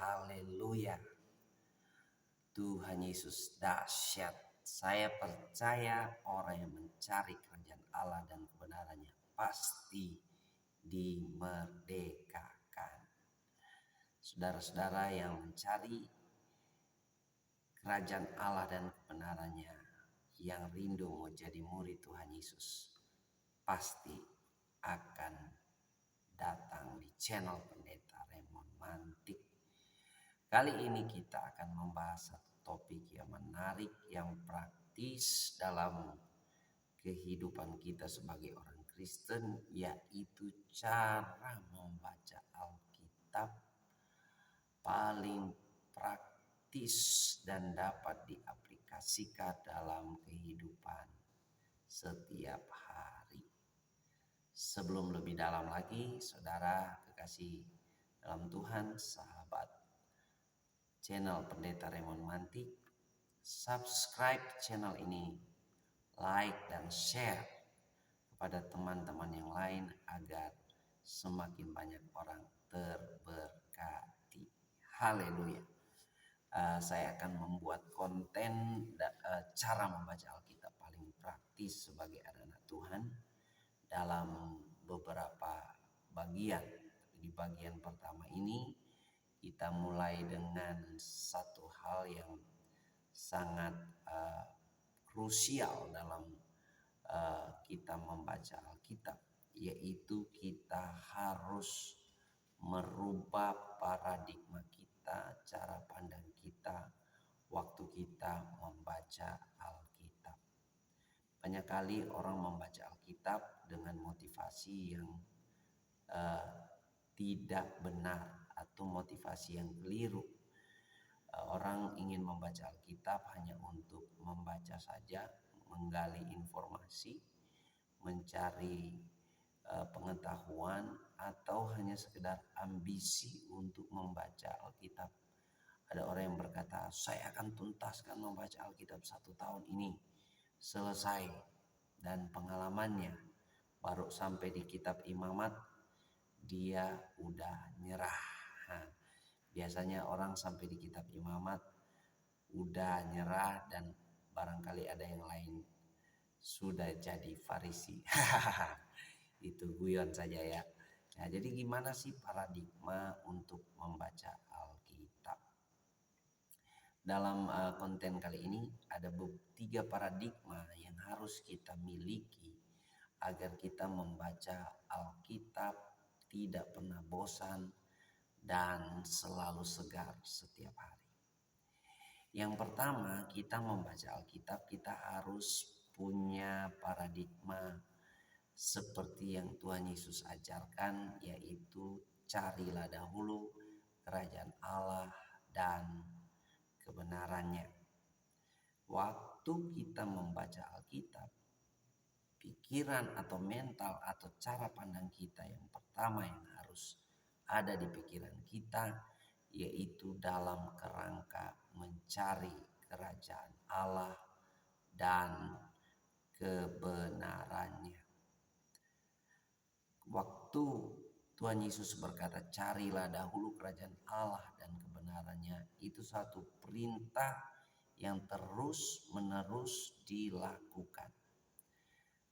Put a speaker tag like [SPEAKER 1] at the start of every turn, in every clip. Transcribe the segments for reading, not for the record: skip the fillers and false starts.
[SPEAKER 1] Haleluya. Tuhan Yesus dahsyat. Saya percaya orang yang mencari kerajaan Allah dan kebenarannya pasti dimerdekakan. Saudara-saudara yang mencari kerajaan Allah dan kebenarannya, yang rindu mau jadi murid Tuhan Yesus, pasti akan datang di channel Pendeta Raymond Mantik. Kali ini kita akan membahas satu topik yang menarik, yang praktis dalam kehidupan kita sebagai orang Kristen, yaitu cara membaca Alkitab paling praktis dan dapat diaplikasikan dalam kehidupan setiap hari. Sebelum lebih dalam lagi, saudara kekasih dalam Tuhan, sahabat channel Pendeta Raymond Mantik, subscribe channel ini, like dan share kepada teman-teman yang lain agar semakin banyak orang terberkati. Haleluya. Saya akan membuat konten cara membaca Alkitab paling praktis sebagai anak-anak Tuhan dalam beberapa bagian. Di bagian pertama ini kita mulai dengan satu hal yang sangat krusial dalam kita membaca Alkitab, yaitu kita harus merubah paradigma kita, cara pandang kita waktu kita membaca Alkitab. Banyak kali orang membaca Alkitab dengan motivasi yang tidak benar atau motivasi yang keliru. Orang ingin membaca Alkitab hanya untuk membaca saja, menggali informasi, mencari pengetahuan, atau hanya sekedar ambisi untuk membaca Alkitab. Ada orang yang berkata, saya akan tuntaskan membaca Alkitab 1 tahun ini selesai, dan pengalamannya baru sampai di kitab Imamat dia udah nyerah. Biasanya orang sampai di kitab Imamat udah nyerah dan barangkali ada yang lain sudah jadi Farisi. Itu guyon saja ya. Nah, jadi gimana sih paradigma untuk membaca Alkitab? Dalam konten kali ini ada 3 paradigma yang harus kita miliki agar kita membaca Alkitab tidak pernah bosan dan selalu segar setiap hari. Yang pertama, kita membaca Alkitab, kita harus punya paradigma seperti yang Tuhan Yesus ajarkan, yaitu carilah dahulu kerajaan Allah dan kebenarannya. Waktu kita membaca Alkitab, pikiran atau mental atau cara pandang kita yang pertama yang harus ada di pikiran kita, yaitu dalam kerangka mencari kerajaan Allah dan kebenarannya. Waktu Tuhan Yesus berkata carilah dahulu kerajaan Allah dan kebenarannya, itu satu perintah yang terus menerus dilakukan.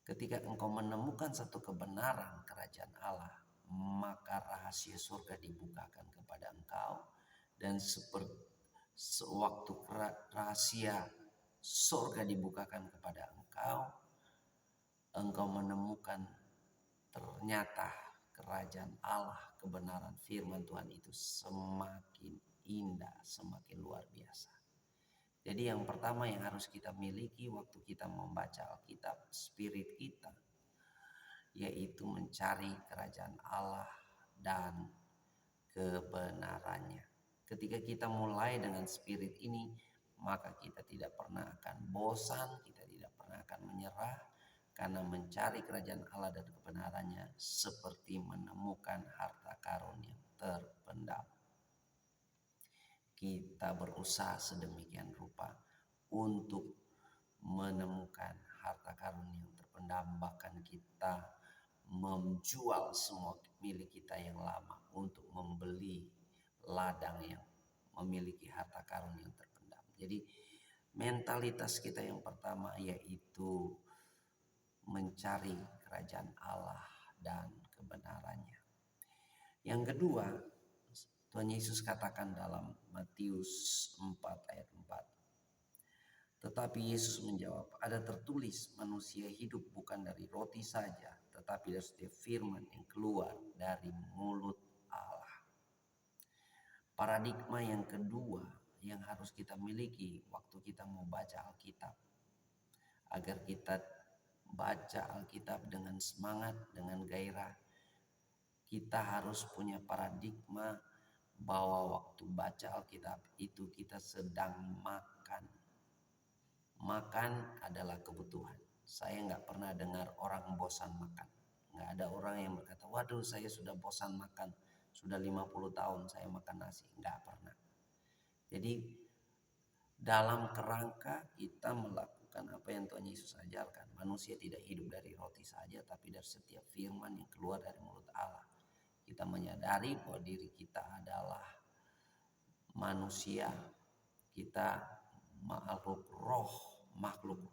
[SPEAKER 1] Ketika engkau menemukan satu kebenaran kerajaan Allah, maka rahasia surga dibukakan kepada engkau, dan sewaktu rahasia surga dibukakan kepada engkau menemukan ternyata kerajaan Allah, kebenaran firman Tuhan itu semakin indah, semakin luar biasa. Jadi yang pertama yang harus kita miliki waktu kita membaca Alkitab, spirit kita, yaitu mencari kerajaan Allah dan kebenarannya. Ketika kita mulai dengan spirit ini, maka kita tidak pernah akan bosan, kita tidak pernah akan menyerah, karena mencari kerajaan Allah dan kebenarannya seperti menemukan harta karun yang terpendam. Kita berusaha sedemikian rupa untuk menemukan harta karun yang terpendam, bahkan kita menjual semua milik kita yang lama untuk membeli ladang yang memiliki harta karun yang terpendam. Jadi mentalitas kita yang pertama yaitu mencari kerajaan Allah dan kebenarannya. Yang kedua, Tuhan Yesus katakan dalam Matius 4 ayat 4. Tetapi Yesus menjawab, ada tertulis manusia hidup bukan dari roti saja, tetapi dari setiap firman yang keluar dari mulut Allah. Paradigma yang kedua yang harus kita miliki waktu kita mau baca Alkitab. Agar kita baca Alkitab dengan semangat, dengan gairah. Kita harus punya paradigma bahwa waktu baca Alkitab itu kita sedang makan. Makan adalah kebutuhan. Saya nggak pernah dengar orang bosan makan. Nggak ada orang yang berkata, waduh saya sudah bosan makan. Sudah 50 tahun saya makan nasi. Nggak pernah. Jadi dalam kerangka kita melakukan apa yang Tuhan Yesus ajarkan. Manusia tidak hidup dari roti saja, tapi dari setiap firman yang keluar dari mulut Allah. Kita menyadari bahwa diri kita adalah manusia. Kita makhluk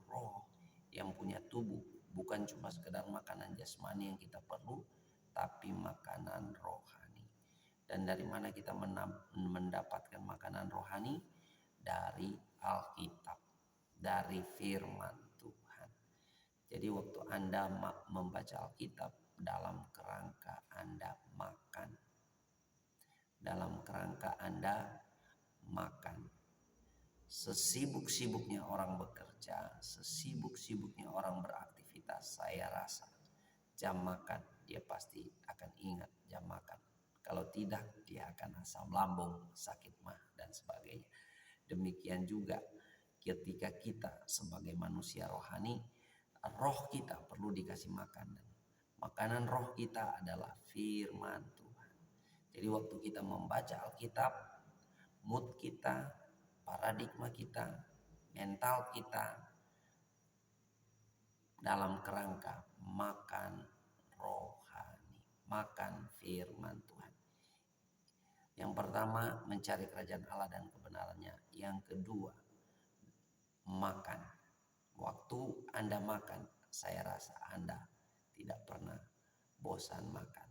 [SPEAKER 1] roh yang punya tubuh, bukan cuma sekedar makanan jasmani yang kita perlu, tapi makanan rohani. Dan dari mana kita mendapatkan makanan rohani? Dari Alkitab, dari firman Tuhan. Jadi waktu Anda membaca Alkitab, dalam kerangka Anda makan, dalam kerangka Anda makan. Sesibuk-sibuknya orang bekerja, sesibuk-sibuknya orang beraktivitas, saya rasa jam makan dia pasti akan ingat jam makan. Kalau tidak dia akan asam lambung, sakit mah dan sebagainya. Demikian juga ketika kita sebagai manusia rohani, roh kita perlu dikasih makan. Makanan roh kita adalah firman Tuhan. Jadi waktu kita membaca Alkitab, mood kita, paradigma kita, mental kita dalam kerangka makan rohani, makan firman Tuhan. Yang pertama mencari kerajaan Allah dan kebenarannya. Yang kedua makan. Waktu Anda makan, saya rasa Anda tidak pernah bosan makan.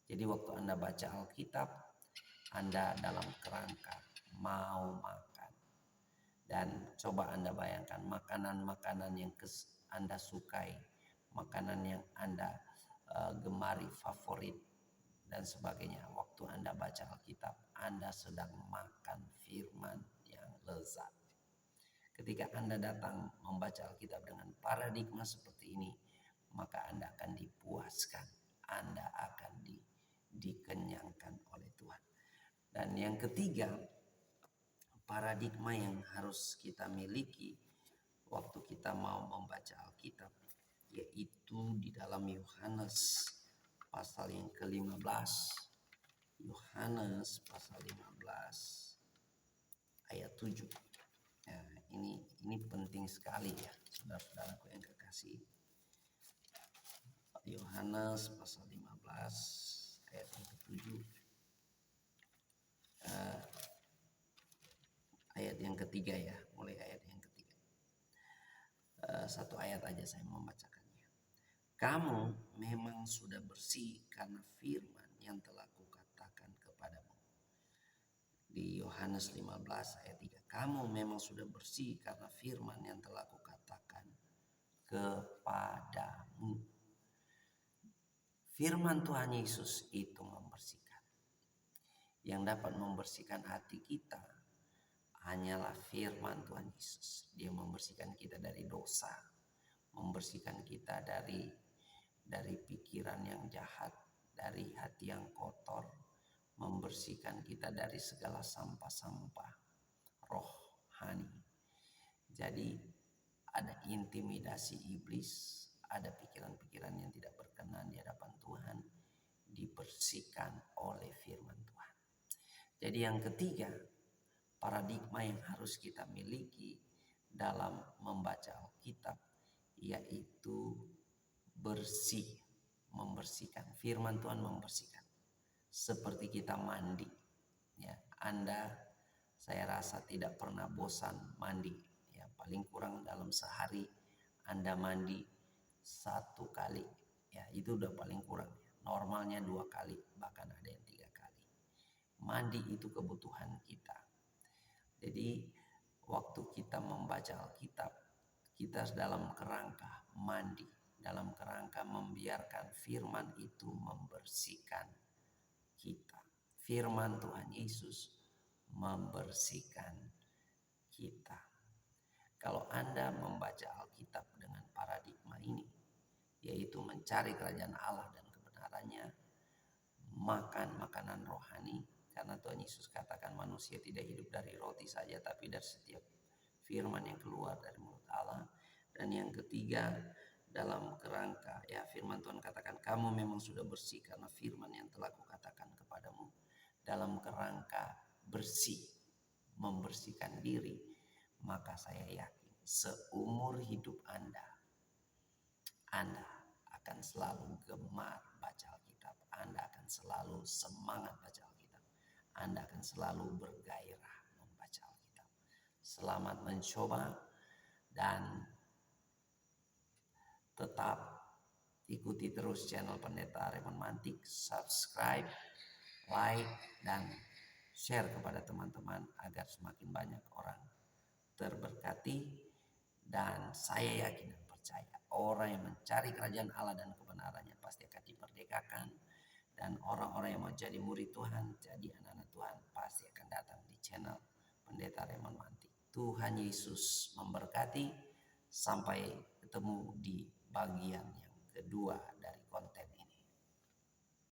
[SPEAKER 1] Jadi waktu Anda baca Alkitab, Anda dalam kerangka mau makan. Dan coba Anda bayangkan makanan-makanan yang Anda sukai, makanan yang Anda gemari, favorit dan sebagainya. Waktu Anda baca Alkitab, Anda sedang makan firman yang lezat. Ketika Anda datang membaca Alkitab dengan paradigma seperti ini, maka Anda akan dipuaskan, Anda akan dikenyangkan oleh Tuhan. Dan yang ketiga, paradigma yang harus kita miliki waktu kita mau membaca Alkitab, yaitu di dalam Yohanes pasal yang ke-15. Yohanes pasal 15 ayat 7. Nah, ini penting sekali ya, saudara-saudaraku yang kekasih. Yohanes pasal 15 ayat yang ke-7. Ayat yang ketiga ya, mulai ayat yang ketiga. Satu ayat aja saya membacakannya. Kamu memang sudah bersih karena firman yang telah kukatakan kepadamu. Di Yohanes 15 ayat 3. Kamu memang sudah bersih karena firman yang telah kukatakan kepadamu. Firman Tuhan Yesus itu membersihkan. Yang dapat membersihkan hati kita hanyalah firman Tuhan Yesus. Dia membersihkan kita dari dosa, membersihkan kita dari pikiran yang jahat, dari hati yang kotor, membersihkan kita dari segala sampah-sampah rohani. Jadi ada intimidasi iblis, ada pikiran-pikiran yang tidak berkenan di hadapan Tuhan, dibersihkan oleh firman Tuhan. Jadi yang ketiga, paradigma yang harus kita miliki dalam membaca Alkitab yaitu bersih, membersihkan. Firman Tuhan membersihkan. Seperti kita mandi. Ya, Anda saya rasa tidak pernah bosan mandi. Ya, paling kurang dalam sehari Anda mandi 1 kali. Ya, itu udah paling kurang. Normalnya 2 kali, bahkan ada yang 3 kali. Mandi itu kebutuhan kita. Jadi waktu kita membaca Alkitab, kita dalam kerangka mandi, dalam kerangka membiarkan firman itu membersihkan kita. Firman Tuhan Yesus membersihkan kita. Kalau Anda membaca Alkitab dengan paradigma ini, yaitu mencari kerajaan Allah dan kebenarannya, makan makanan rohani, karena Tuhan Yesus katakan manusia tidak hidup dari roti saja, tapi dari setiap firman yang keluar dari mulut Allah. Dan yang ketiga, dalam kerangka, ya firman Tuhan katakan kamu memang sudah bersih karena firman yang telah kukatakan kepadamu. Dalam kerangka bersih, membersihkan diri, maka saya yakin seumur hidup Anda akan selalu gemar baca Alkitab. Anda akan selalu semangat baca Alkitab. Anda akan selalu bergairah membaca Alkitab. Selamat mencoba dan tetap ikuti terus channel Pendeta Raymond Mantik, subscribe, like, dan share kepada teman-teman agar semakin banyak orang terberkati. Dan saya yakin dan percaya orang yang mencari kerajaan Allah dan kebenarannya pasti akan diperdekakan. Dan orang-orang yang mau jadi murid Tuhan, jadi anak-anak Tuhan pasti akan datang di channel Pendeta Raymond Mantik. Tuhan Yesus memberkati. Sampai ketemu di bagian yang kedua dari konten